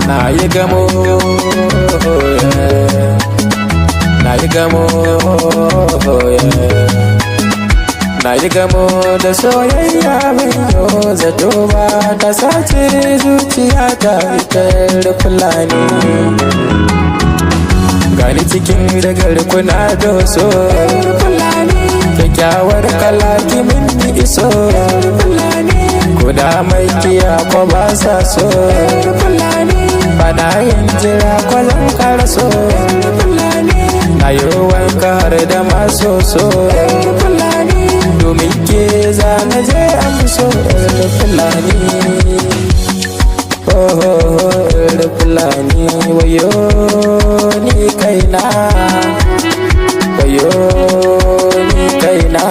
na yi gamo, na yi gamo, na yi gamo da soyayya mai yau zato ba ta sace zuciya ta fitar fulani. Gani cikin dagar kuna doso fulani, kyakkyawar kala kimin iso fulani, kuda mai kiya ko ba sa so fulani, bana yin jira kwallon karaso fulani, na yi wanka har da maso so fulani, domin ke zana je amso fulani. Oh, fulani wayo ni kaina, wayo ni kaina.